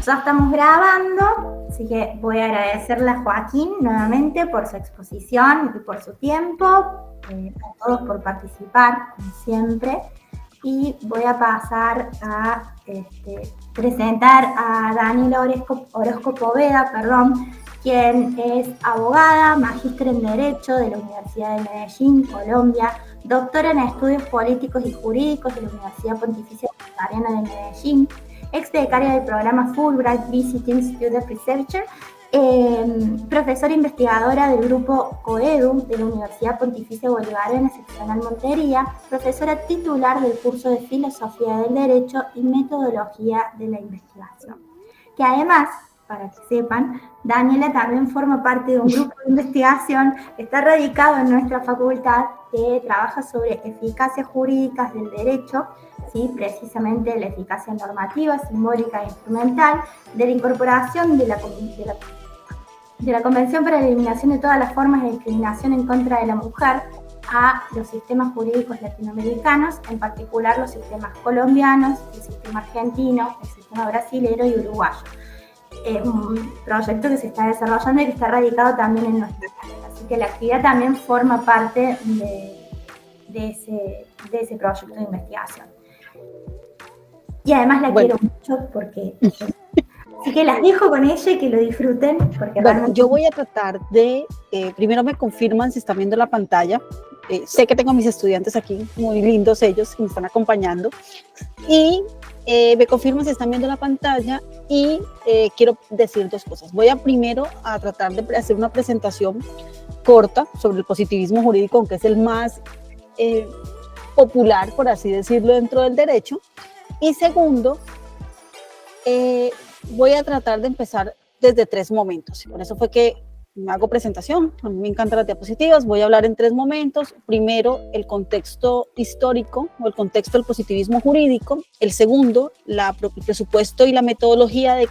Ya estamos grabando, así que voy a agradecerle a Joaquín nuevamente por su exposición y por su tiempo, a todos por participar, como siempre, y voy a pasar a presentar a Daniela Orozco Poveda, quien es abogada, magíster en Derecho de la Universidad de Medellín, Colombia, doctora en Estudios Políticos y Jurídicos de la Universidad Pontificia Bolivariana de Medellín, ex becaria del programa Fulbright Visiting Student Researcher, profesora investigadora del grupo COEDU de la Universidad Pontificia Bolivariana Seccional Montería, profesora titular del curso de Filosofía del Derecho y Metodología de la Investigación. Que además, para que sepan, Daniela también forma parte de un grupo de investigación que está radicado en nuestra facultad que trabaja sobre eficacias jurídicas del derecho, ¿sí? Precisamente la eficacia normativa, simbólica e instrumental, de la incorporación de la Convención para la Eliminación de todas las formas de discriminación en contra de la mujer a los sistemas jurídicos latinoamericanos, en particular los sistemas colombianos, el sistema argentino, el sistema brasilero y uruguayo. Es un proyecto que se está desarrollando y que está radicado también en nuestra carrera. Así que la actividad también forma parte de ese proyecto de investigación. Y además la quiero mucho porque... Así que las dejo con ella y que lo disfruten. Porque realmente... Yo voy a tratar de... primero me confirman si están viendo la pantalla. Sé que tengo a mis estudiantes aquí, muy lindos ellos, que me están acompañando. Y me confirman si están viendo la pantalla y quiero decir dos cosas. Voy a primero a tratar de hacer una presentación corta sobre el positivismo jurídico, aunque es el más popular, por así decirlo, dentro del derecho. Y segundo, voy a tratar de empezar desde tres momentos. Por eso fue que me hago presentación. A mí me encantan las diapositivas. Voy a hablar en tres momentos. Primero, el contexto histórico o el contexto del positivismo jurídico. El segundo, el presupuesto y la metodología de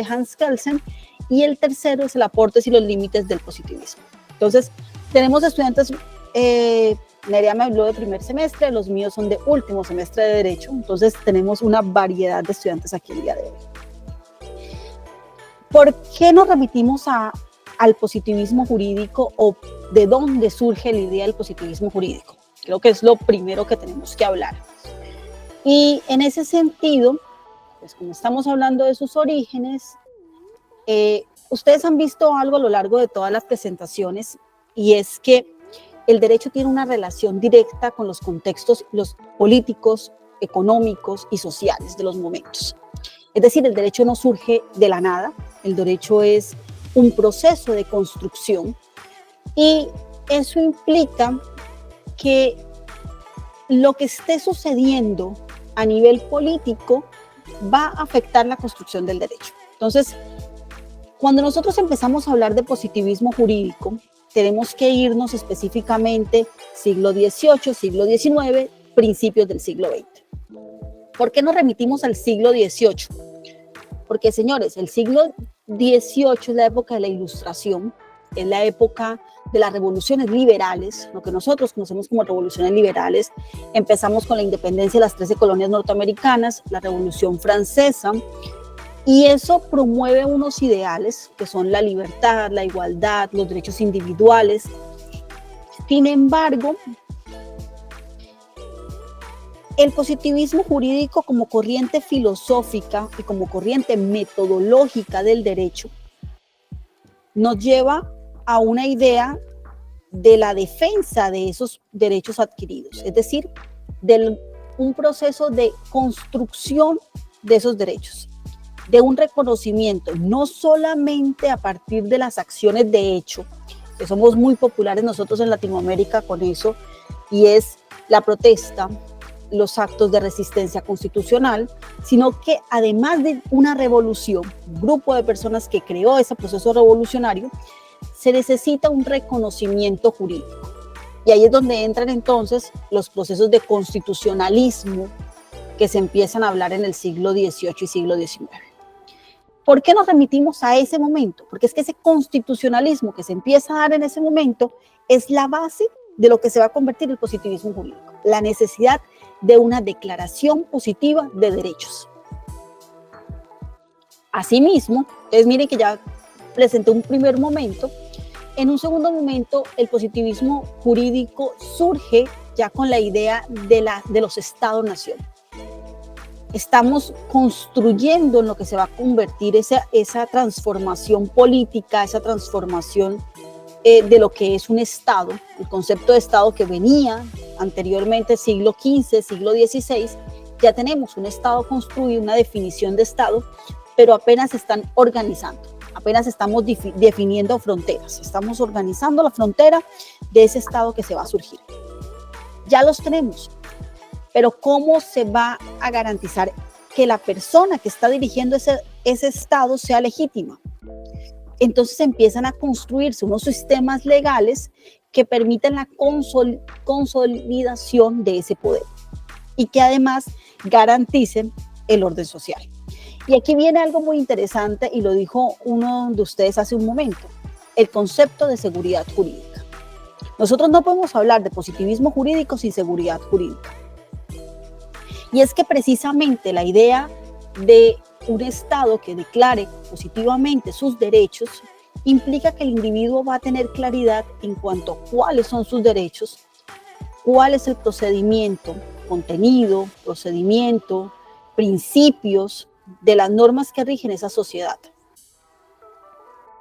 Hans Kelsen. Y el tercero es el aporte y los límites del positivismo. Entonces, tenemos estudiantes... Nerea me habló de primer semestre, los míos son de último semestre de Derecho, entonces tenemos una variedad de estudiantes aquí el día de hoy. ¿Por qué nos remitimos al positivismo jurídico o de dónde surge la idea del positivismo jurídico? Creo que es lo primero que tenemos que hablar. Y en ese sentido, pues como estamos hablando de sus orígenes, ustedes han visto algo a lo largo de todas las presentaciones y es que el derecho tiene una relación directa con los contextos los políticos, económicos y sociales de los momentos. Es decir, el derecho no surge de la nada, el derecho es un proceso de construcción y eso implica que lo que esté sucediendo a nivel político va a afectar la construcción del derecho. Entonces, cuando nosotros empezamos a hablar de positivismo jurídico, tenemos que irnos específicamente siglo XVIII, siglo XIX, principios del siglo XX. ¿Por qué nos remitimos al siglo XVIII? Porque, señores, el siglo XVIII es la época de la Ilustración, es la época de las revoluciones liberales, lo que nosotros conocemos como revoluciones liberales. Empezamos con la independencia de las 13 colonias norteamericanas, la Revolución Francesa, y eso promueve unos ideales que son la libertad, la igualdad, los derechos individuales. Sin embargo, el positivismo jurídico como corriente filosófica y como corriente metodológica del derecho nos lleva a una idea de la defensa de esos derechos adquiridos, es decir, de un proceso de construcción de esos derechos, de un reconocimiento, no solamente a partir de las acciones de hecho, que somos muy populares nosotros en Latinoamérica con eso, y es la protesta, los actos de resistencia constitucional, sino que además de una revolución, un grupo de personas que creó ese proceso revolucionario, se necesita un reconocimiento jurídico. Y ahí es donde entran entonces los procesos de constitucionalismo que se empiezan a hablar en el siglo XVIII y siglo XIX. ¿Por qué nos remitimos a ese momento? Porque es que ese constitucionalismo que se empieza a dar en ese momento es la base de lo que se va a convertir el positivismo jurídico, la necesidad de una declaración positiva de derechos. Asimismo, entonces miren que ya presenté un primer momento. En un segundo momento, el positivismo jurídico surge ya con la idea de los Estados-nación. Estamos construyendo en lo que se va a convertir esa transformación política, esa transformación de lo que es un Estado, el concepto de Estado que venía anteriormente, siglo XV, siglo XVI, ya tenemos un Estado construido, una definición de Estado, pero apenas se están organizando, apenas estamos definiendo fronteras, estamos organizando la frontera de ese Estado que se va a surgir. Ya los tenemos, pero ¿cómo se va a garantizar que la persona que está dirigiendo ese Estado sea legítima? Entonces empiezan a construirse unos sistemas legales que permiten la consolidación de ese poder y que además garanticen el orden social. Y aquí viene algo muy interesante y lo dijo uno de ustedes hace un momento, el concepto de seguridad jurídica. Nosotros no podemos hablar de positivismo jurídico sin seguridad jurídica. Y es que precisamente la idea de un Estado que declare positivamente sus derechos implica que el individuo va a tener claridad en cuanto a cuáles son sus derechos, cuál es el procedimiento, contenido, procedimiento, principios de las normas que rigen esa sociedad.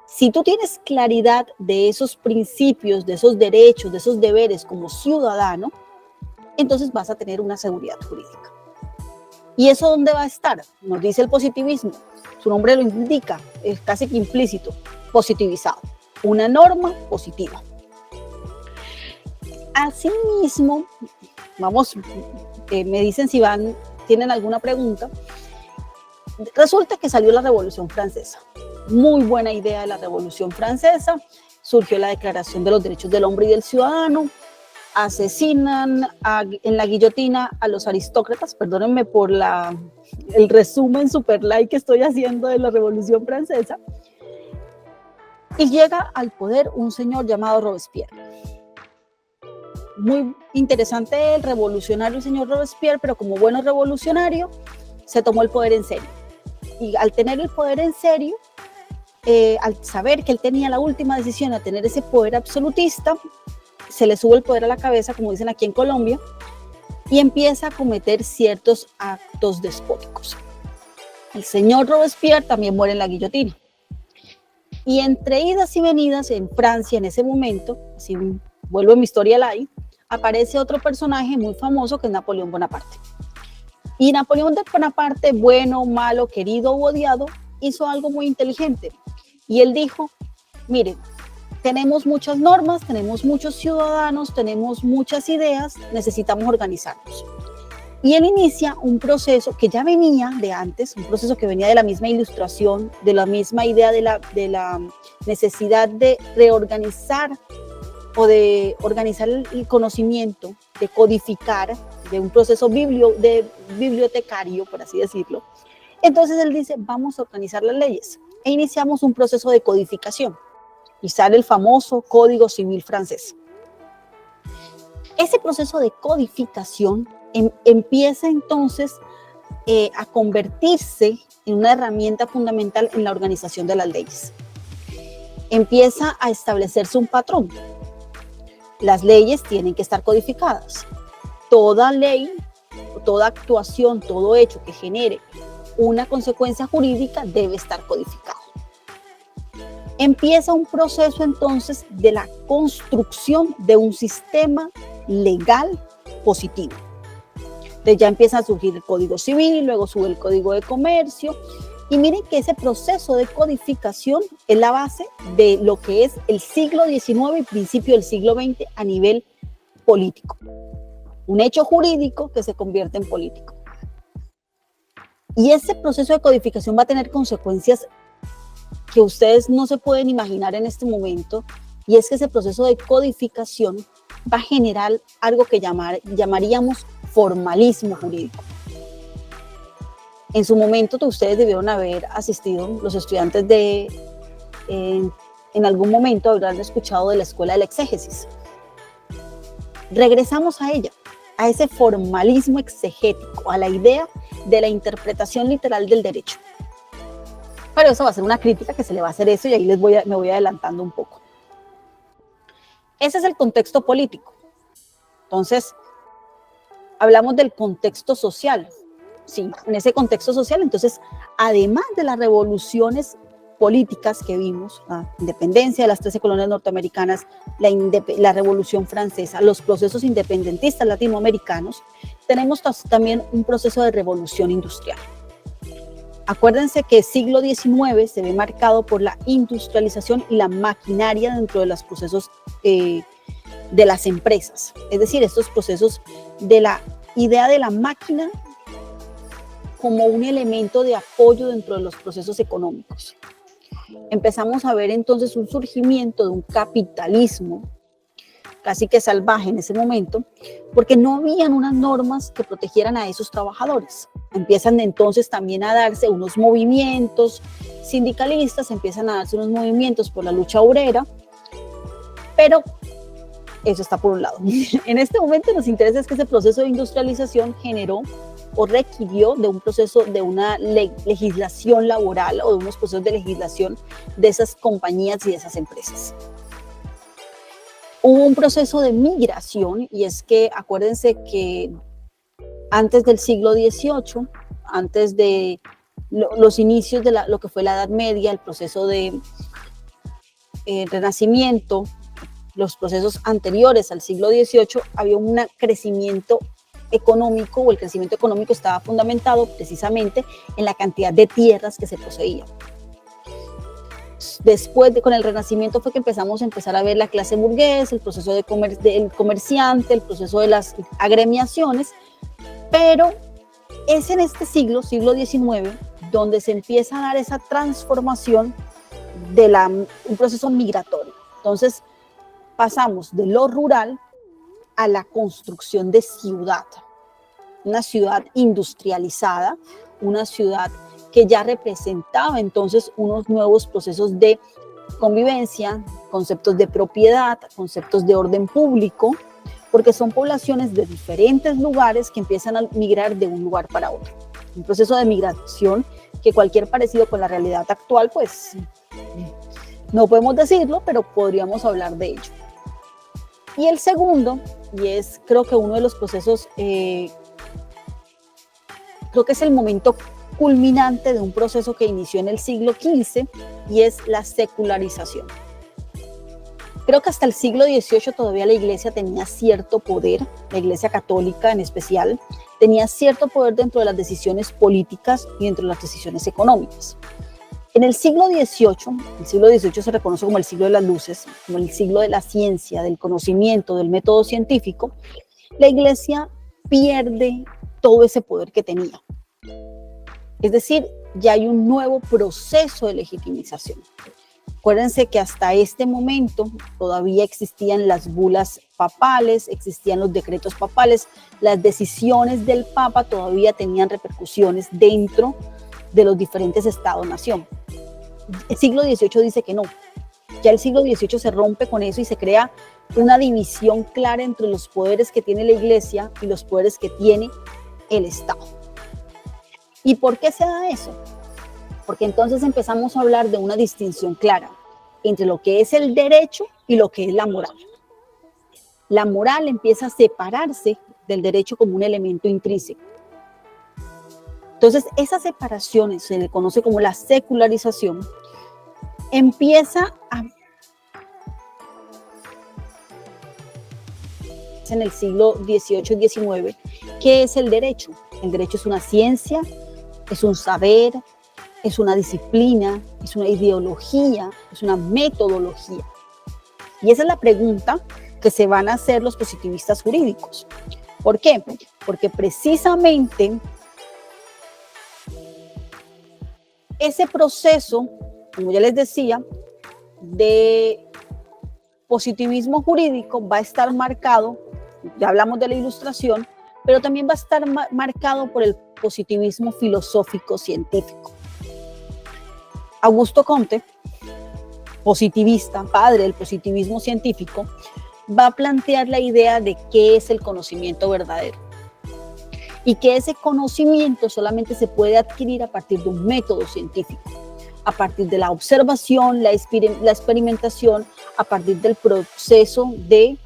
Si tú tienes claridad de esos principios, de esos derechos, de esos deberes como ciudadano, entonces vas a tener una seguridad jurídica. ¿Y eso dónde va a estar? Nos dice el positivismo, su nombre lo indica, es casi que implícito, positivizado, una norma positiva. Asimismo, me dicen si tienen alguna pregunta. Resulta que salió la Revolución Francesa, muy buena idea de la Revolución Francesa, surgió la Declaración de los Derechos del Hombre y del Ciudadano, asesinan en la guillotina a los aristócratas, perdónenme por el resumen super light que estoy haciendo de la Revolución Francesa, y llega al poder un señor llamado Robespierre. Muy interesante el revolucionario, el señor Robespierre, pero como bueno revolucionario, se tomó el poder en serio. Y al tener el poder en serio, al saber que él tenía la última decisión a tener ese poder absolutista, se le sube el poder a la cabeza, como dicen aquí en Colombia, y empieza a cometer ciertos actos despóticos. El señor Robespierre también muere en la guillotina. Y entre idas y venidas en Francia en ese momento, si vuelvo en mi historia live, aparece otro personaje muy famoso que es Napoleón Bonaparte. Y Napoleón Bonaparte, bueno, malo, querido o odiado, hizo algo muy inteligente. Y él dijo, miren, tenemos muchas normas, tenemos muchos ciudadanos, tenemos muchas ideas, necesitamos organizarnos. Y él inicia un proceso que ya venía de antes, un proceso que venía de la misma ilustración, de la misma idea de la necesidad de reorganizar o de organizar el conocimiento, de codificar, de un proceso bibliotecario, por así decirlo. Entonces él dice, vamos a organizar las leyes e iniciamos un proceso de codificación y sale el famoso Código Civil francés. Ese proceso de codificación empieza entonces a convertirse en una herramienta fundamental en la organización de las leyes. Empieza a establecerse un patrón. Las leyes tienen que estar codificadas. Toda ley, toda actuación, todo hecho que genere una consecuencia jurídica debe estar codificado. Empieza un proceso entonces de la construcción de un sistema legal positivo. Entonces ya empieza a surgir el Código Civil, luego sube el Código de Comercio, y miren que ese proceso de codificación es la base de lo que es el siglo XIX y principio del siglo XX a nivel político. un hecho jurídico que se convierte en político. Y ese proceso de codificación va a tener consecuencias que ustedes no se pueden imaginar en este momento, y es que ese proceso de codificación va a generar algo que llamaríamos formalismo jurídico. En su momento ustedes debieron haber asistido, los estudiantes en algún momento habrán escuchado de la escuela de la exégesis. Regresamos a ella, a ese formalismo exegético, a la idea de la interpretación literal del derecho. Pero eso va a ser una crítica que se le va a hacer eso, y ahí me voy adelantando un poco. Ese es el contexto político. Entonces, hablamos del contexto social. Sí, en ese contexto social, entonces, además de las revoluciones políticas que vimos, la independencia de las 13 colonias norteamericanas, la Revolución Francesa, los procesos independentistas latinoamericanos, tenemos también un proceso de revolución industrial. Acuérdense que el siglo XIX se ve marcado por la industrialización y la maquinaria dentro de los procesos de las empresas. Es decir, estos procesos de la idea de la máquina como un elemento de apoyo dentro de los procesos económicos. Empezamos a ver entonces un surgimiento de un capitalismo casi que salvaje en ese momento, porque no habían unas normas que protegieran a esos trabajadores. Empiezan entonces también a darse unos movimientos sindicalistas, empiezan a darse unos movimientos por la lucha obrera, pero eso está por un lado. En este momento nos interesa es que ese proceso de industrialización generó o requirió de un proceso, de una legislación laboral o de unos procesos de legislación de esas compañías y de esas empresas. Hubo un proceso de migración, y es que acuérdense que antes del siglo XVIII, antes de los inicios de lo que fue la Edad Media, el proceso de Renacimiento, los procesos anteriores al siglo XVIII, había un crecimiento económico, o el crecimiento económico estaba fundamentado precisamente en la cantidad de tierras que se poseían. Después, con el Renacimiento, fue que empezamos a ver la clase burguesa, el proceso del comerciante, el proceso de las agremiaciones, pero es en este siglo XIX, donde se empieza a dar esa transformación de un proceso migratorio. Entonces, pasamos de lo rural a la construcción de ciudad, una ciudad industrializada, una ciudad que ya representaba entonces unos nuevos procesos de convivencia, conceptos de propiedad, conceptos de orden público, porque son poblaciones de diferentes lugares que empiezan a migrar de un lugar para otro. Un proceso de migración que cualquier parecido con la realidad actual, pues no podemos decirlo, pero podríamos hablar de ello. Y el segundo, y es creo que uno de los procesos, creo que es el momento culminante de un proceso que inició en el siglo XV, y es la secularización. Creo que hasta el siglo XVIII todavía la iglesia tenía cierto poder, la iglesia católica en especial, tenía cierto poder dentro de las decisiones políticas y dentro de las decisiones económicas. En el siglo XVIII se reconoce como el siglo de las luces, como el siglo de la ciencia, del conocimiento, del método científico. La iglesia pierde todo ese poder que tenía. Es decir, ya hay un nuevo proceso de legitimización. Acuérdense que hasta este momento todavía existían las bulas papales, existían los decretos papales, las decisiones del Papa todavía tenían repercusiones dentro de los diferentes estados-nación. El siglo XVIII dice que no. Ya el siglo XVIII se rompe con eso y se crea una división clara entre los poderes que tiene la iglesia y los poderes que tiene el Estado. ¿Y por qué se da eso? Porque entonces empezamos a hablar de una distinción clara entre lo que es el derecho y lo que es la moral. La moral empieza a separarse del derecho como un elemento intrínseco. Entonces, esa separación se le conoce como la secularización, empieza en el siglo XVIII y XIX. ¿Qué es el derecho? El derecho es una ciencia, es un saber, es una disciplina, es una ideología, es una metodología. Y esa es la pregunta que se van a hacer los positivistas jurídicos. ¿Por qué? Porque precisamente ese proceso, como ya les decía, de positivismo jurídico va a estar marcado, ya hablamos de la Ilustración, pero también va a estar marcado por el positivismo filosófico científico. Augusto Comte, positivista, padre del positivismo científico, va a plantear la idea de qué es el conocimiento verdadero y que ese conocimiento solamente se puede adquirir a partir de un método científico, a partir de la observación, la experimentación, a partir del proceso de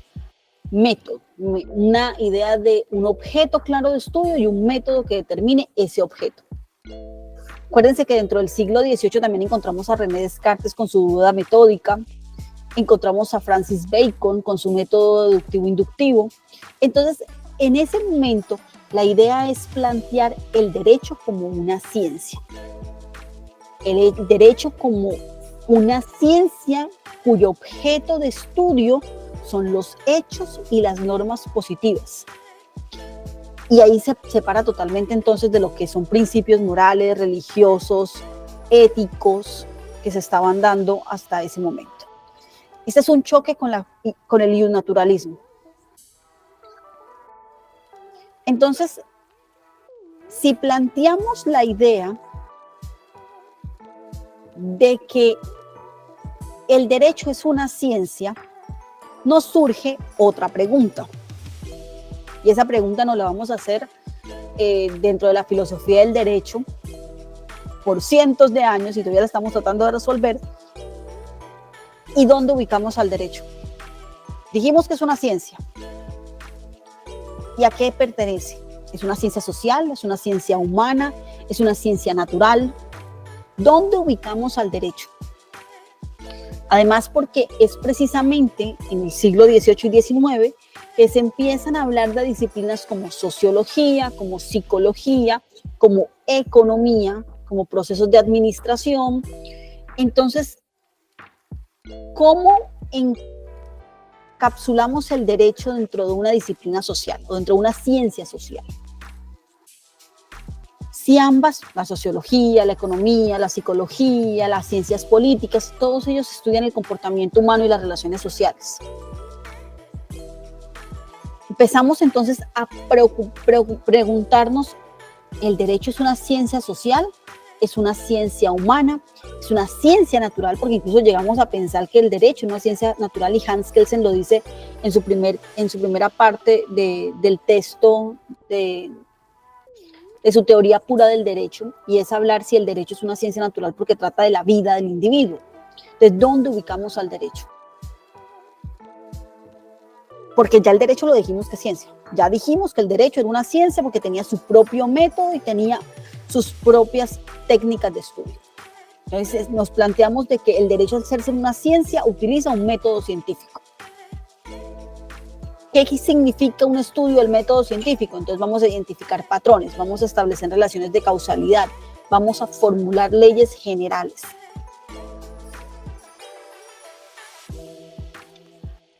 método, una idea de un objeto claro de estudio y un método que determine ese objeto. Acuérdense que dentro del siglo XVIII también encontramos a René Descartes con su duda metódica, encontramos a Francis Bacon con su método deductivo-inductivo. Entonces, en ese momento, la idea es plantear el derecho como una ciencia. El derecho como una ciencia cuyo objeto de estudio son los hechos y las normas positivas. Y ahí se separa totalmente entonces de lo que son principios morales, religiosos, éticos, que se estaban dando hasta ese momento. Este es un choque con el iusnaturalismo. Entonces, si planteamos la idea de que el derecho es una ciencia, nos surge otra pregunta. Y esa pregunta nos la vamos a hacer dentro de la filosofía del derecho por cientos de años y todavía la estamos tratando de resolver. ¿Y dónde ubicamos al derecho? Dijimos que es una ciencia. ¿Y a qué pertenece? ¿Es una ciencia social? ¿Es una ciencia humana? ¿Es una ciencia natural? ¿Dónde ubicamos al derecho? Además, porque es precisamente en el siglo XVIII y XIX que se empiezan a hablar de disciplinas como sociología, como psicología, como economía, como procesos de administración. Entonces, ¿cómo encapsulamos el derecho dentro de una disciplina social o dentro de una ciencia social? Si ambas, la sociología, la economía, la psicología, las ciencias políticas, todos ellos estudian el comportamiento humano y las relaciones sociales. Empezamos entonces a preguntarnos, ¿el derecho es una ciencia social? ¿Es una ciencia humana? ¿Es una ciencia natural? Porque incluso llegamos a pensar que el derecho es una ciencia natural y Hans Kelsen lo dice en su primera parte del texto de su teoría pura del derecho, y es hablar si el derecho es una ciencia natural porque trata de la vida del individuo. Entonces, ¿dónde ubicamos al derecho? Porque ya el derecho lo dijimos que es ciencia. Ya dijimos que el derecho era una ciencia porque tenía su propio método y tenía sus propias técnicas de estudio. Entonces, nos planteamos de que el derecho, al ser una ciencia, utiliza un método científico. ¿Qué significa un estudio del método científico? Entonces vamos a identificar patrones, vamos a establecer relaciones de causalidad, vamos a formular leyes generales.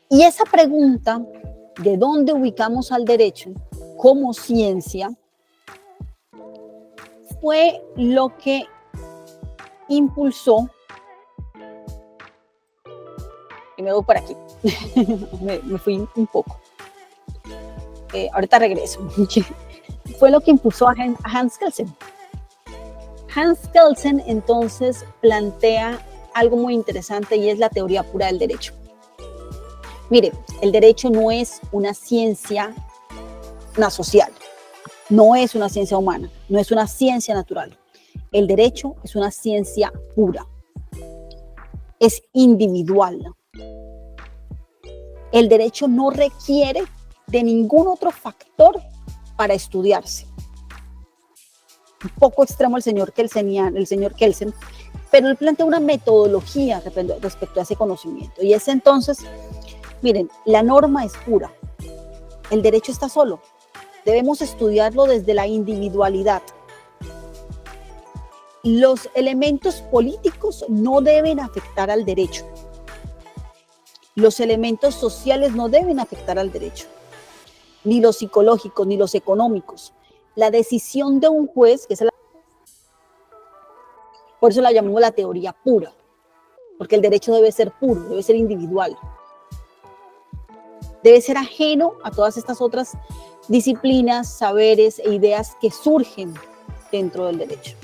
Y esa pregunta de dónde ubicamos al derecho como ciencia fue lo que impulsó, y me voy por aquí, me fui un poco. Ahorita regreso. Fue lo que impulsó a Hans Kelsen. Hans Kelsen entonces plantea algo muy interesante y es la teoría pura del derecho. Mire, el derecho no es una ciencia social, no es una ciencia humana, no es una ciencia natural. El derecho es una ciencia pura, es individual. El derecho no requiere de ningún otro factor para estudiarse. Un poco extremo el señor Kelsen, pero él plantea una metodología respecto a ese conocimiento. Y es entonces, miren, la norma es pura, el derecho está solo. Debemos estudiarlo desde la individualidad. Los elementos políticos no deben afectar al derecho. Los elementos sociales no deben afectar al derecho. ni los psicológicos, ni los económicos. La decisión de un juez, por eso la llamamos la teoría pura, porque el derecho debe ser puro, debe ser individual. Debe ser ajeno a todas estas otras disciplinas, saberes e ideas que surgen dentro del derecho.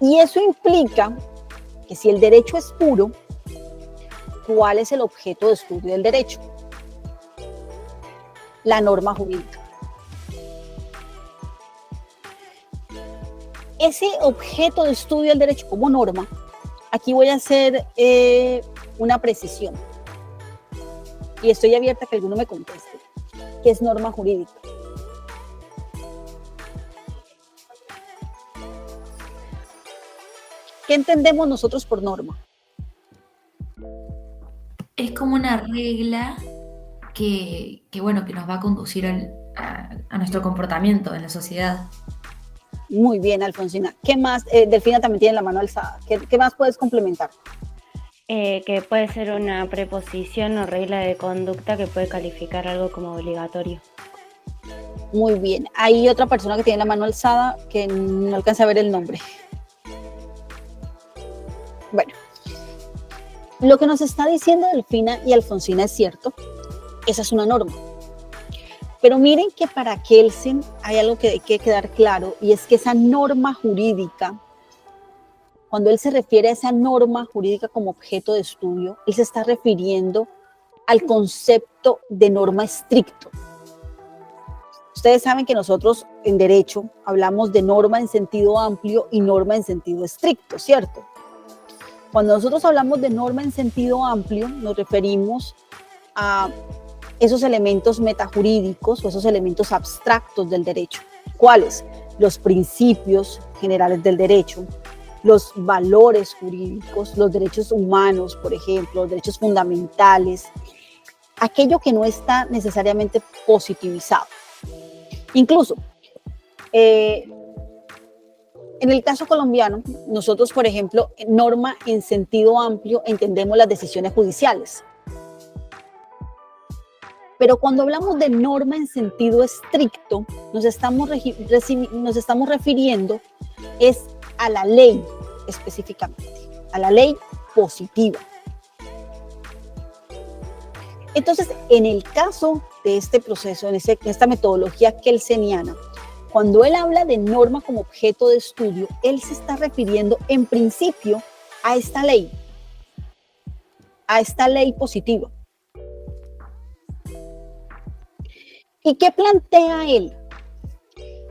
Y eso implica que si el derecho es puro, ¿cuál es el objeto de estudio del derecho? La norma jurídica. Ese objeto de estudio del derecho como norma, aquí voy a hacer una precisión. Y estoy abierta a que alguno me conteste. ¿Qué es norma jurídica? ¿Qué entendemos nosotros por norma? Es como una regla que nos va a conducir a nuestro comportamiento en la sociedad. Muy bien, Alfonsina. ¿Qué más? Delfina también tiene la mano alzada. ¿Qué más puedes complementar? Que puede ser una preposición o regla de conducta que puede calificar algo como obligatorio. Muy bien. Hay otra persona que tiene la mano alzada que no alcanza a ver el nombre. Bueno, lo que nos está diciendo Delfina y Alfonsina es cierto. Esa es una norma. Pero miren que para Kelsen hay algo que hay que quedar claro, y es que esa norma jurídica, cuando él se refiere a esa norma jurídica como objeto de estudio, él se está refiriendo al concepto de norma estricto. Ustedes saben que nosotros en derecho hablamos de norma en sentido amplio y norma en sentido estricto, ¿cierto? Cuando nosotros hablamos de norma en sentido amplio, nos referimos a esos elementos metajurídicos o esos elementos abstractos del derecho. ¿Cuáles? Los principios generales del derecho, los valores jurídicos, los derechos humanos, por ejemplo, los derechos fundamentales, aquello que no está necesariamente positivizado. Incluso, en el caso colombiano, nosotros, por ejemplo, norma en sentido amplio entendemos las decisiones judiciales. Pero cuando hablamos de norma en sentido estricto, nos estamos refiriendo es a la ley específicamente, a la ley positiva. Entonces, en el caso de este proceso, en esta metodología kelseniana, cuando él habla de norma como objeto de estudio, él se está refiriendo en principio a esta ley positiva. ¿Y qué plantea él?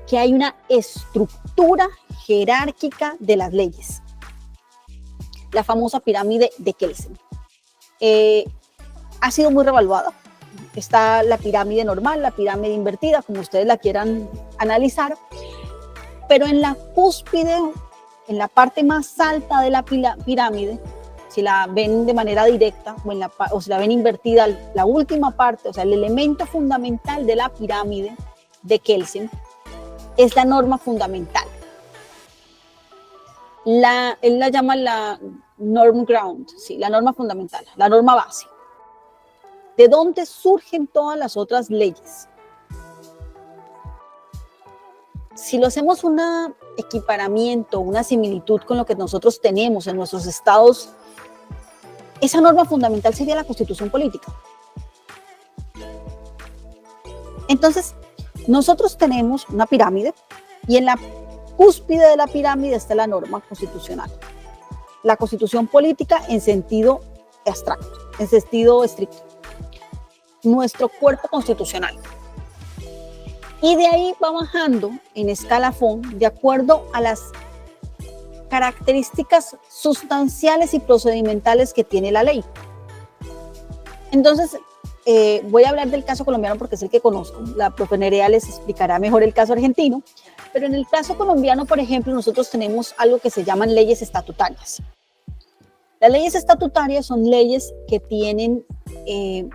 Que hay una estructura jerárquica de las leyes. La famosa pirámide de Kelsen. Ha sido muy revaluada. Está la pirámide normal, la pirámide invertida, como ustedes la quieran analizar. Pero en la cúspide, en la parte más alta de la pirámide, si la ven de manera directa o si la ven invertida, la última parte, o sea, el elemento fundamental de la pirámide de Kelsen es la norma fundamental. Él la llama la norm ground, sí, la norma fundamental, la norma base. ¿De dónde surgen todas las otras leyes? Si lo hacemos un equiparamiento, una similitud con lo que nosotros tenemos en nuestros estados, esa norma fundamental sería la Constitución política. Entonces, nosotros tenemos una pirámide y en la cúspide de la pirámide está la norma constitucional. La Constitución política en sentido abstracto, en sentido estricto. Nuestro cuerpo constitucional. Y de ahí va bajando en escalafón de acuerdo a las características sustanciales y procedimentales que tiene la ley. Entonces, voy a hablar del caso colombiano porque es el que conozco. La profe Nerea les explicará mejor el caso argentino. Pero en el caso colombiano, por ejemplo, nosotros tenemos algo que se llaman leyes estatutarias. Las leyes estatutarias son leyes que tienen, que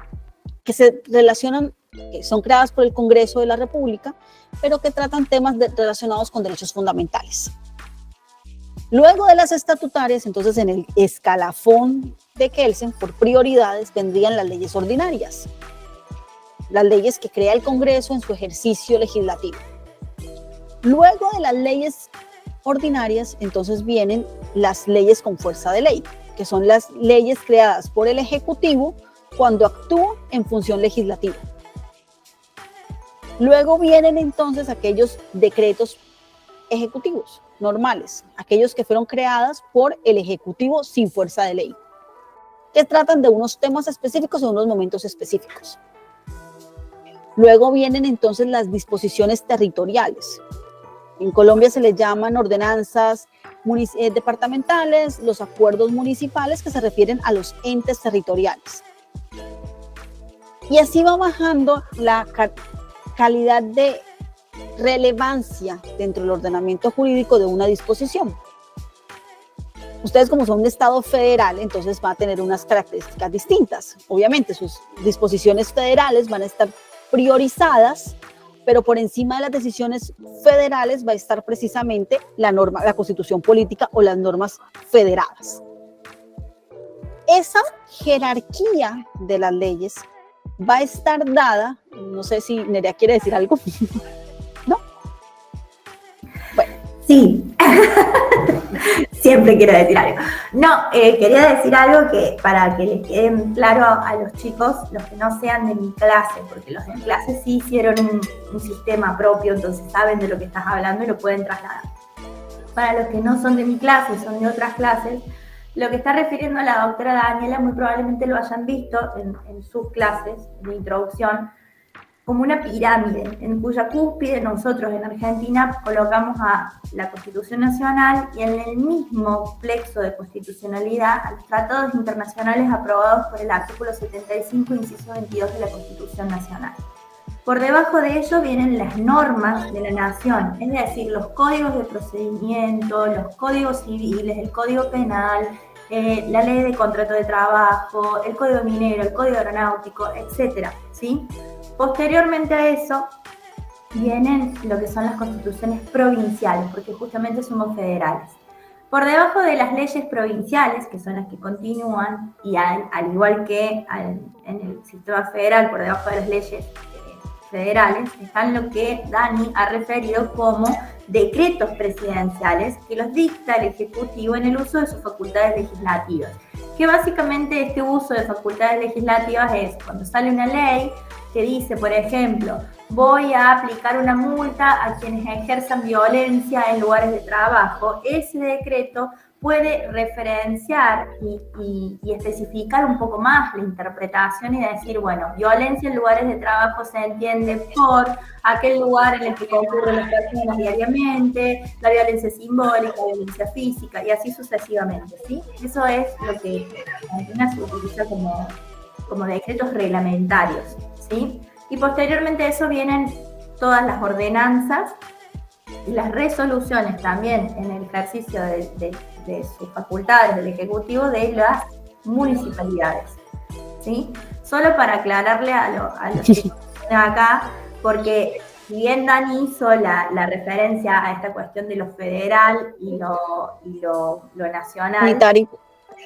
se relacionan, que son creadas por el Congreso de la República, pero que tratan temas relacionados con derechos fundamentales. Luego de las estatutarias, entonces en el escalafón de Kelsen, por prioridades, vendrían las leyes ordinarias. las leyes que crea el Congreso en su ejercicio legislativo. Luego de las leyes ordinarias, entonces vienen las leyes con fuerza de ley, que son las leyes creadas por el Ejecutivo cuando actúa en función legislativa. Luego vienen entonces aquellos decretos ejecutivos normales, aquellos que fueron creados por el Ejecutivo sin fuerza de ley, que tratan de unos temas específicos en unos momentos específicos. Luego vienen entonces las disposiciones territoriales. En Colombia se les llaman ordenanzas departamentales, los acuerdos municipales que se refieren a los entes territoriales. Y así va bajando la calidad de relevancia dentro del ordenamiento jurídico de una disposición. Ustedes, como son un Estado federal, entonces van a tener unas características distintas. Obviamente sus disposiciones federales van a estar priorizadas, pero por encima de las decisiones federales va a estar precisamente la norma, la Constitución política o las normas federadas. Esa jerarquía de las leyes va a estar dada, no sé si Nerea quiere decir algo, ¿no? Bueno. Sí, siempre quiero decir algo. No, quería decir algo que para que les quede claro a los chicos, los que no sean de mi clase, porque los de mi clase sí hicieron un sistema propio, entonces saben de lo que estás hablando y lo pueden trasladar. Para los que no son de mi clase, son de otras clases, lo que está refiriendo a la doctora Daniela muy probablemente lo hayan visto en sus clases de introducción, como una pirámide, en cuya cúspide nosotros en Argentina colocamos a la Constitución Nacional y en el mismo plexo de constitucionalidad a los tratados internacionales aprobados por el artículo 75, inciso 22 de la Constitución Nacional. Por debajo de ello vienen las normas de la nación, es decir, los códigos de procedimiento, los códigos civiles, el código penal, la ley de contrato de trabajo, el código minero, el código aeronáutico, etcétera, ¿sí? Posteriormente a eso vienen lo que son las constituciones provinciales, porque justamente somos federales. Por debajo de las leyes provinciales, que son las que continúan, y al igual que en el sistema federal, por debajo de las leyes federales, están lo que Dani ha referido como decretos presidenciales, que los dicta el Ejecutivo en el uso de sus facultades legislativas. Que básicamente este uso de facultades legislativas es cuando sale una ley que dice, por ejemplo, voy a aplicar una multa a quienes ejerzan violencia en lugares de trabajo, ese decreto puede referenciar y especificar un poco más la interpretación y decir, bueno, violencia en lugares de trabajo se entiende por aquel lugar en el que concurren las personas diariamente, la violencia simbólica, la violencia física y así sucesivamente, ¿sí? Eso es lo que en Argentina se utiliza como decretos reglamentarios, ¿sí? Y posteriormente a eso vienen todas las ordenanzas y las resoluciones también en el ejercicio de sus facultades del Ejecutivo de las municipalidades, ¿sí? Solo para aclararle a los que están acá, porque si bien Dani hizo la referencia a esta cuestión de lo federal y lo nacional,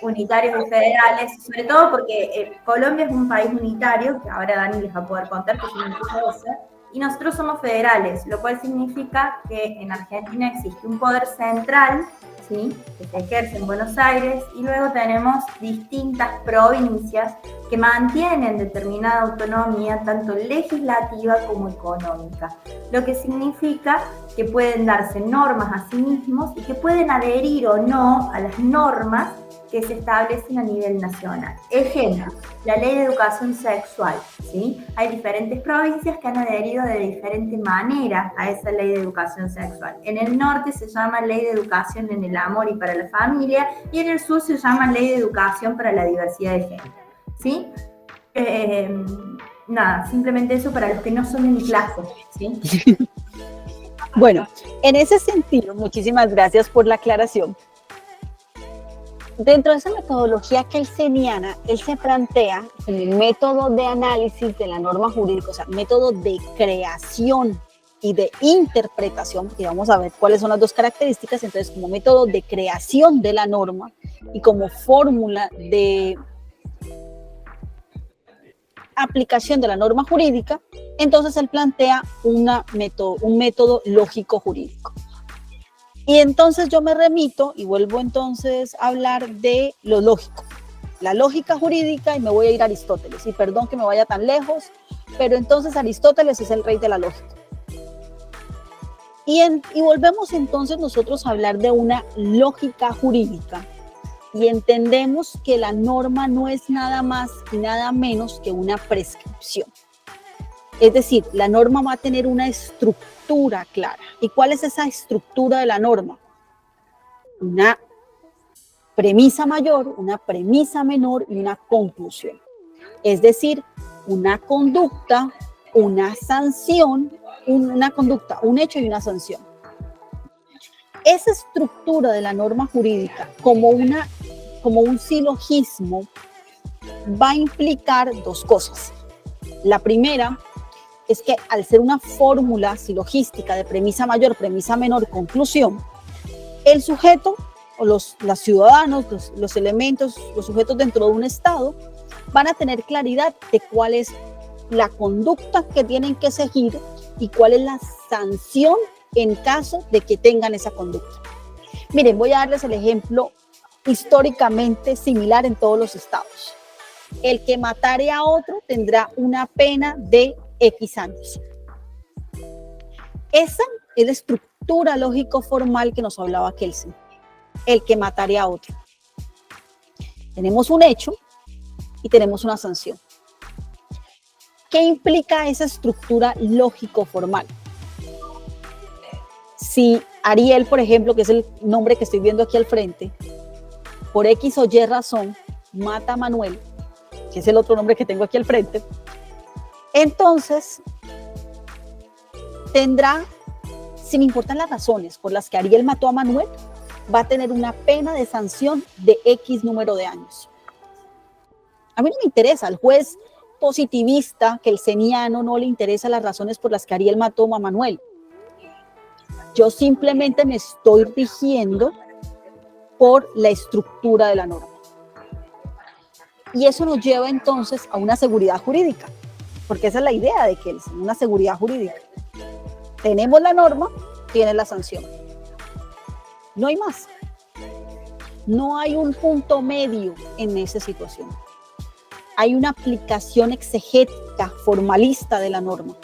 unitarios y federales, sobre todo porque Colombia es un país unitario, que ahora Dani les va a poder contar qué significa eso, y nosotros somos federales, lo cual significa que en Argentina existe un poder central, ¿sí?, que se ejerce en Buenos Aires, y luego tenemos distintas provincias que mantienen determinada autonomía, tanto legislativa como económica, lo que significa que pueden darse normas a sí mismos y que pueden adherir o no a las normas que se establecen a nivel nacional. Ejemplo, la ley de educación sexual, ¿sí? Hay diferentes provincias que han adherido de diferente manera a esa ley de educación sexual. En el norte se llama ley de educación en el amor y para la familia, y en el sur se llama ley de educación para la diversidad de género, ¿sí? Nada, simplemente eso para los que no son de mi clase, ¿sí? Bueno, en ese sentido, muchísimas gracias por la aclaración. Dentro de esa metodología kelseniana, él se plantea como un método de análisis de la norma jurídica, o sea, método de creación y de interpretación, y vamos a ver cuáles son las dos características, entonces como método de creación de la norma y como fórmula de aplicación de la norma jurídica, entonces él plantea un método lógico jurídico. Y entonces yo me remito y vuelvo entonces a hablar de lo lógico, la lógica jurídica, y me voy a ir a Aristóteles. Y perdón que me vaya tan lejos, pero entonces Aristóteles es el rey de la lógica. Y volvemos entonces nosotros a hablar de una lógica jurídica y entendemos que la norma no es nada más y nada menos que una prescripción. Es decir, la norma va a tener una estructura clara. ¿Y cuál es esa estructura de la norma? Una premisa mayor, una premisa menor y una conclusión. Es decir, una conducta, una sanción, una conducta, un hecho y una sanción. Esa estructura de la norma jurídica, como un silogismo, va a implicar dos cosas. La primera es que al ser una fórmula silogística de premisa mayor, premisa menor, conclusión, el sujeto o los ciudadanos, los elementos, los sujetos dentro de un Estado van a tener claridad de cuál es la conducta que tienen que seguir y cuál es la sanción en caso de que tengan esa conducta. Miren, voy a darles el ejemplo históricamente similar en todos los estados. El que matare a otro tendrá una pena de X años. Esa es la estructura lógico-formal que nos hablaba Kelsen. El que matare a otro. Tenemos un hecho y tenemos una sanción. ¿Qué implica esa estructura lógico-formal? Si Ariel, por ejemplo, que es el nombre que estoy viendo aquí al frente, por X o Y razón, mata a Manuel, que es el otro nombre que tengo aquí al frente, entonces tendrá, sin importar las razones por las que Ariel mató a Manuel, va a tener una pena de sanción de X número de años. A mí no me interesa, al juez positivista, kelseniano, no le interesa las razones por las que Ariel mató a Manuel. Yo simplemente me estoy rigiendo por la estructura de la norma. Y eso nos lleva entonces a una seguridad jurídica, porque esa es la idea de Kelsen, una seguridad jurídica. Tenemos la norma, tiene la sanción. No hay más. No hay un punto medio en esa situación. Hay una aplicación exegética, formalista de la norma.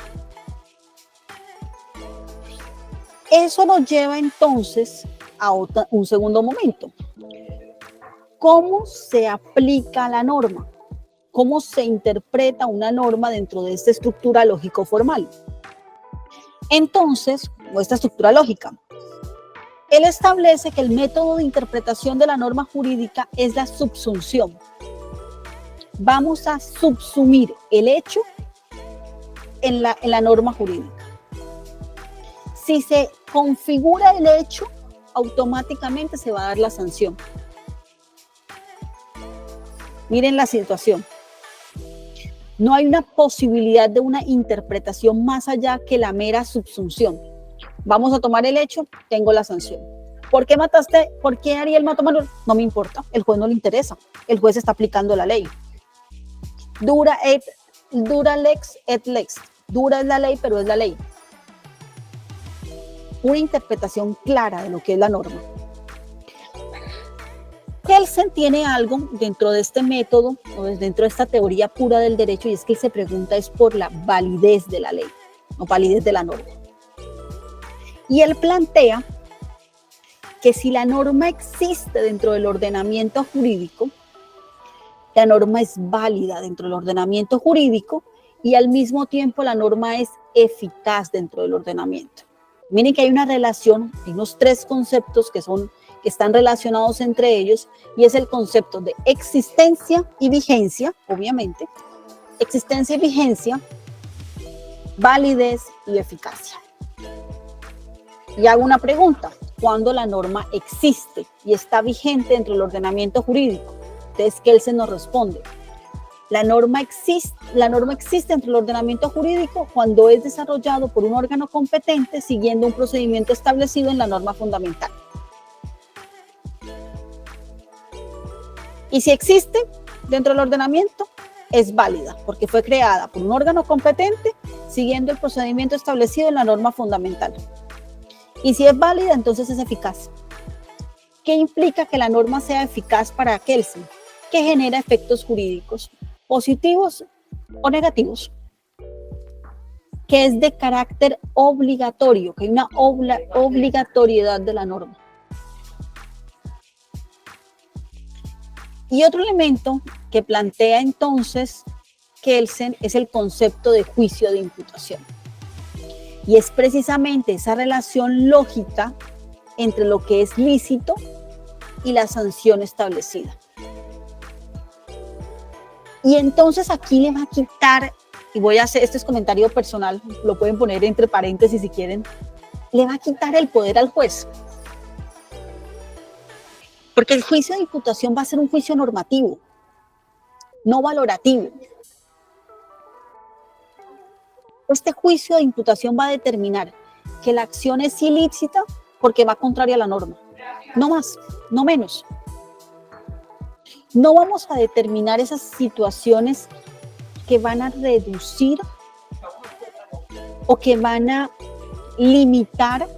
Eso nos lleva entonces a un segundo momento. ¿Cómo se aplica la norma? ¿Cómo se interpreta una norma dentro de esta estructura lógico-formal? Entonces, esta estructura lógica, él establece que el método de interpretación de la norma jurídica es la subsunción. Vamos a subsumir el hecho en la norma jurídica. Si se configura el hecho, automáticamente se va a dar la sanción. Miren la situación. No hay una posibilidad de una interpretación más allá que la mera subsunción. Vamos a tomar el hecho, tengo la sanción. ¿Por qué mataste? ¿Por qué Ariel mató a Manuel? No me importa, el juez no le interesa. El juez está aplicando la ley. Dura lex et lex. Dura es la ley, pero es la ley. Una interpretación clara de lo que es la norma. Kelsen tiene algo dentro de este método, o dentro de esta teoría pura del derecho, y es que él se pregunta es por la validez de la ley, o validez de la norma. Y él plantea que si la norma existe dentro del ordenamiento jurídico, la norma es válida dentro del ordenamiento jurídico y al mismo tiempo la norma es eficaz dentro del ordenamiento. Miren que hay una relación, hay unos tres conceptos que están relacionados entre ellos, y es el concepto de existencia y vigencia, obviamente, existencia y vigencia, validez y eficacia. Y hago una pregunta: ¿cuándo la norma existe y está vigente dentro del ordenamiento jurídico? Entonces Kelsen nos responde: la norma existe dentro del ordenamiento jurídico cuando es desarrollado por un órgano competente siguiendo un procedimiento establecido en la norma fundamental. Y si existe dentro del ordenamiento, es válida porque fue creada por un órgano competente siguiendo el procedimiento establecido en la norma fundamental. Y si es válida, entonces es eficaz. ¿Qué implica que la norma sea eficaz para Kelsen? Que genera efectos jurídicos positivos o negativos, que es de carácter obligatorio, que hay una obligatoriedad de la norma. Y otro elemento que plantea entonces Kelsen es el concepto de juicio de imputación. Y es precisamente esa relación lógica entre lo que es lícito y la sanción establecida. Y entonces aquí le va a quitar, y voy a hacer, este es comentario personal, lo pueden poner entre paréntesis si quieren, le va a quitar el poder al juez. Porque el juicio de imputación va a ser un juicio normativo, no valorativo. Este juicio de imputación va a determinar que la acción es ilícita porque va contraria a la norma. No más, no menos. No vamos a determinar esas situaciones que van a reducir o que van a limitar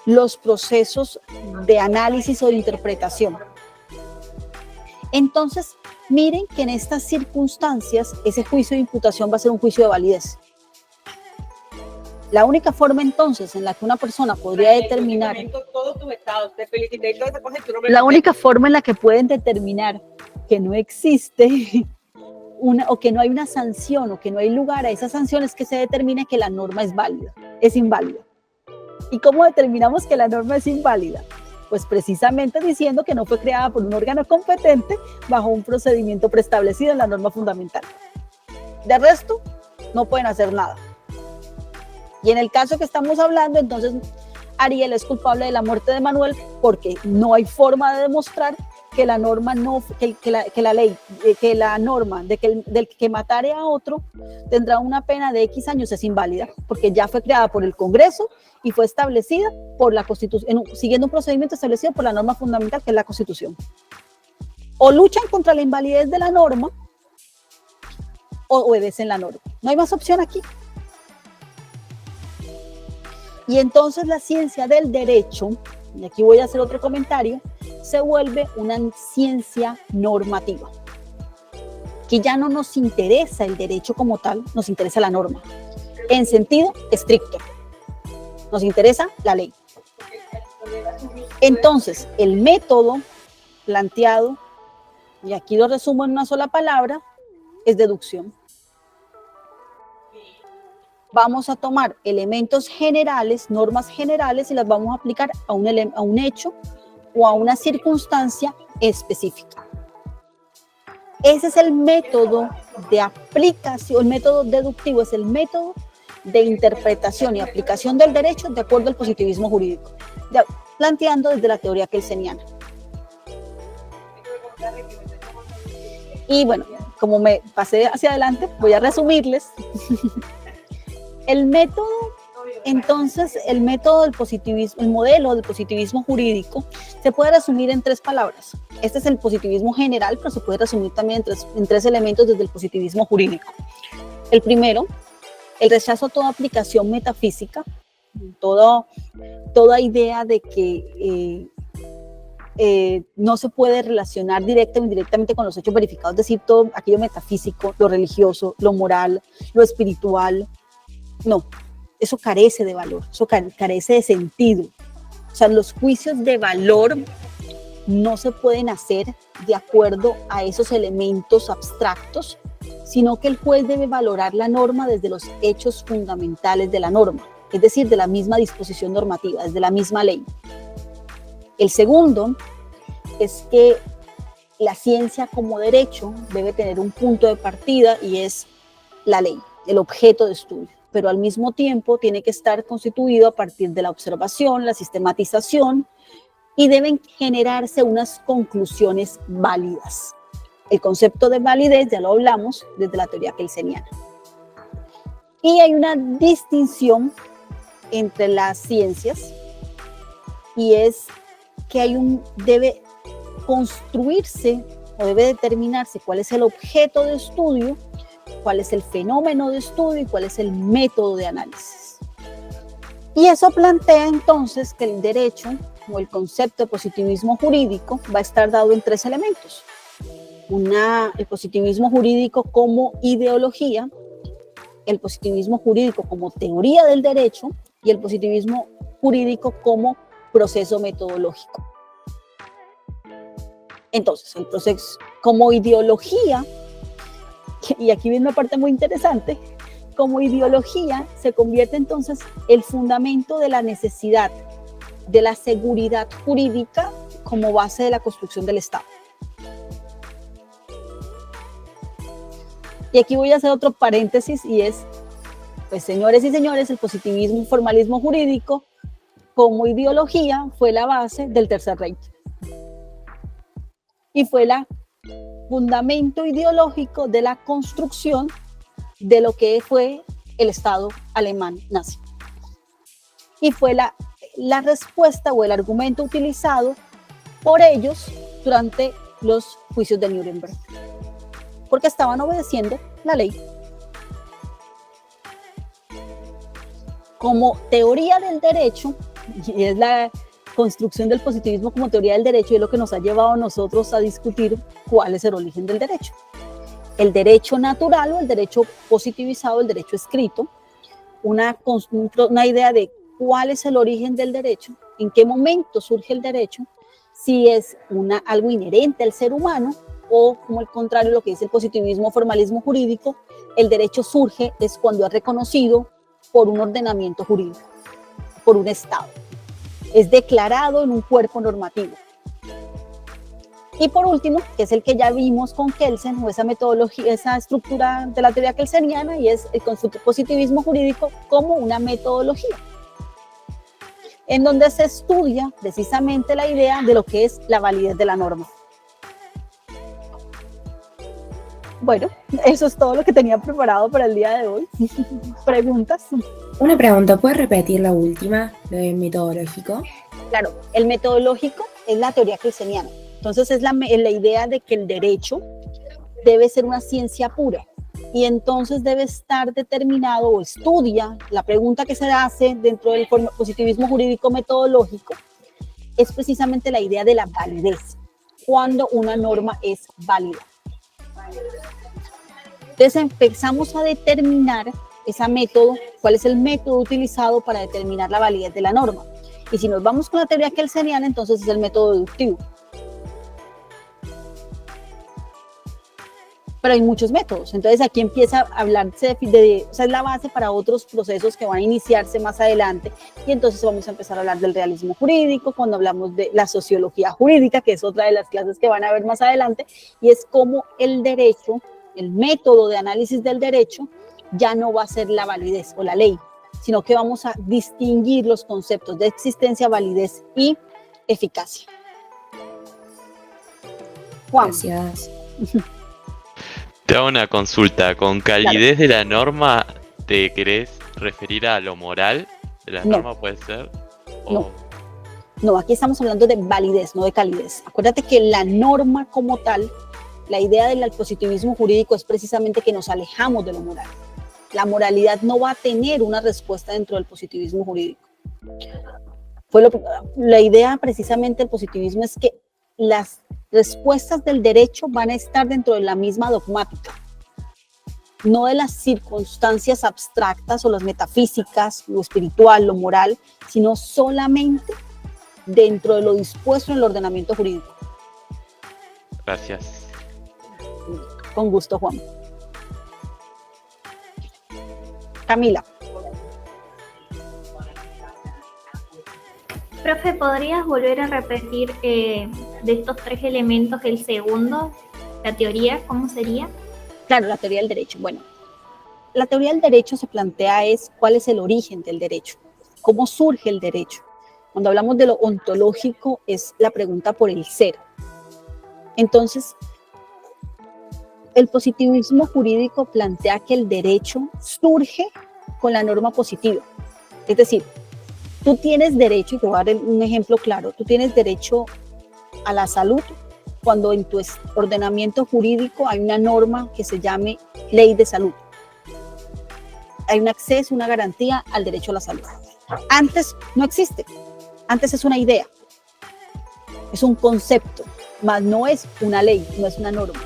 los procesos de análisis o de interpretación. Entonces, miren que en estas circunstancias ese juicio de imputación va a ser un juicio de validez. La única forma entonces en la que una persona podría determinar, la única forma en la que pueden determinar que no existe o que no hay una sanción o que no hay lugar a esa sanción es que se determine que la norma es válida, es inválida. ¿Y cómo determinamos que la norma es inválida? Pues precisamente diciendo que no fue creada por un órgano competente bajo un procedimiento preestablecido en la norma fundamental. De resto, no pueden hacer nada. Y en el caso que estamos hablando, entonces Ariel es culpable de la muerte de Manuel porque no hay forma de demostrar que la norma que la norma del que matare a otro tendrá una pena de X años es inválida porque ya fue creada por el Congreso y fue establecida por la Constitución, siguiendo un procedimiento establecido por la norma fundamental que es la Constitución. O luchan contra la invalidez de la norma o obedecen la norma. No hay más opción aquí. Y entonces la ciencia del derecho, y aquí voy a hacer otro comentario, se vuelve una ciencia normativa. Que ya no nos interesa el derecho como tal, nos interesa la norma. En sentido estricto. Nos interesa la ley. Entonces, el método planteado, y aquí lo resumo en una sola palabra, es deducción. Vamos a tomar elementos generales, normas generales, y las vamos a aplicar a un hecho o a una circunstancia específica. Ese es el método de aplicación, el método deductivo es el método de interpretación y aplicación del derecho de acuerdo al positivismo jurídico, planteando desde la teoría kelseniana. Y bueno, como me pasé hacia adelante, voy a resumirles. El método, entonces, el método del positivismo, el modelo del positivismo jurídico, se puede resumir en 3 palabras. Este es el positivismo general, pero se puede resumir también en tres elementos desde el positivismo jurídico. El primero, el rechazo a toda aplicación metafísica, toda idea de que no se puede relacionar directa o indirectamente con los hechos verificados, es decir, todo aquello metafísico, lo religioso, lo moral, lo espiritual. No, eso carece de valor, eso carece de sentido. O sea, los juicios de valor no se pueden hacer de acuerdo a esos elementos abstractos, sino que el juez debe valorar la norma desde los hechos fundamentales de la norma, es decir, de la misma disposición normativa, desde la misma ley. El segundo es que la ciencia como derecho debe tener un punto de partida y es la ley, el objeto de estudio, pero al mismo tiempo tiene que estar constituido a partir de la observación, la sistematización, y deben generarse unas conclusiones válidas. El concepto de validez ya lo hablamos desde la teoría kelseniana. Y hay una distinción entre las ciencias y es que debe construirse o debe determinarse cuál es el objeto de estudio, cuál es el fenómeno de estudio y cuál es el método de análisis. Y eso plantea entonces que el derecho o el concepto de positivismo jurídico va a estar dado en 3 elementos. El positivismo jurídico como ideología, el positivismo jurídico como teoría del derecho y el positivismo jurídico como proceso metodológico. Entonces, el proceso como ideología, y aquí viene una parte muy interesante, como ideología se convierte entonces el fundamento de la necesidad de la seguridad jurídica como base de la construcción del Estado. Y aquí voy a hacer otro paréntesis y es, pues señores y señores, el positivismo, formalismo jurídico como ideología fue la base del Tercer Reich. Y fue el fundamento ideológico de la construcción de lo que fue el Estado alemán nazi. Y fue la respuesta o el argumento utilizado por ellos durante los juicios de Nuremberg, porque estaban obedeciendo la ley. Como teoría del derecho, y es la construcción del positivismo como teoría del derecho, y es lo que nos ha llevado a nosotros a discutir cuál es el origen del derecho. El derecho natural o el derecho positivizado, el derecho escrito, una idea de cuál es el origen del derecho, en qué momento surge el derecho, si es algo inherente al ser humano o, como el contrario, lo que dice el positivismo, formalismo jurídico, el derecho surge es cuando es reconocido por un ordenamiento jurídico, por un Estado. Es declarado en un cuerpo normativo. Y por último, que es el que ya vimos con Kelsen, o esa metodología, esa estructura de la teoría kelseniana, y es el positivismo jurídico como una metodología, en donde se estudia precisamente la idea de lo que es la validez de la norma. Bueno, eso es todo lo que tenía preparado para el día de hoy. ¿Preguntas? Una pregunta, ¿puedes repetir la última, lo del metodológico? Claro, el metodológico es la teoría kelseniana. Entonces es la idea de que el derecho debe ser una ciencia pura y entonces debe estar determinado o estudia. La pregunta que se hace dentro del positivismo jurídico metodológico es precisamente la idea de la validez, cuando una norma es válida. Entonces empezamos a determinar ese método, cuál es el método utilizado para determinar la validez de la norma. Y si nos vamos con la teoría kelseniana, entonces es el método deductivo. Pero hay muchos métodos, entonces aquí empieza a hablarse o sea, es la base para otros procesos que van a iniciarse más adelante, y entonces vamos a empezar a hablar del realismo jurídico, cuando hablamos de la sociología jurídica, que es otra de las clases que van a ver más adelante, y es cómo el derecho, el método de análisis del derecho, ya no va a ser la validez o la ley, sino que vamos a distinguir los conceptos de existencia, validez y eficacia. Juan. Gracias. Te hago una consulta. ¿Con calidez de la norma te querés referir a lo moral de la norma, puede ser? No, aquí estamos hablando de validez, no de calidez. Acuérdate que la norma como tal, la idea del positivismo jurídico es precisamente que nos alejamos de lo moral. La moralidad no va a tener una respuesta dentro del positivismo jurídico. La idea precisamente del positivismo es que las respuestas del derecho van a estar dentro de la misma dogmática, no de las circunstancias abstractas o las metafísicas, lo espiritual, lo moral, sino solamente dentro de lo dispuesto en el ordenamiento jurídico. Gracias. Con gusto, Juan. Camila. Profe, ¿podrías volver a repetir de estos 3 elementos el segundo? La teoría, ¿cómo sería? Claro, la teoría del derecho. Bueno, la teoría del derecho se plantea cuál es el origen del derecho, cómo surge el derecho. Cuando hablamos de lo ontológico es la pregunta por el ser. Entonces, el positivismo jurídico plantea que el derecho surge con la norma positiva. Es decir, tú tienes derecho, y te voy a dar un ejemplo claro, tú tienes derecho a la salud cuando en tu ordenamiento jurídico hay una norma que se llame ley de salud. Hay un acceso, una garantía al derecho a la salud. Antes no existe, antes es una idea, es un concepto, mas no es una ley, no es una norma.